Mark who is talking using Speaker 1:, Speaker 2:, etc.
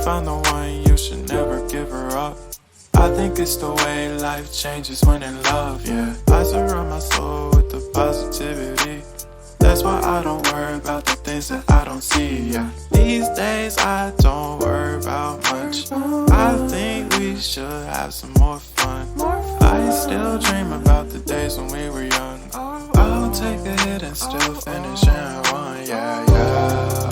Speaker 1: found the one, you should never give her up. I think it's the way life changes when in love, yeah. I surround my soul with the positivity. That's why I don't worry about the things that I don't see, yeah. These days I don't worry about much. I think we should have some more fun. I still dream about the days when we were young. I'll take a hit and still finish in one, yeah, yeah.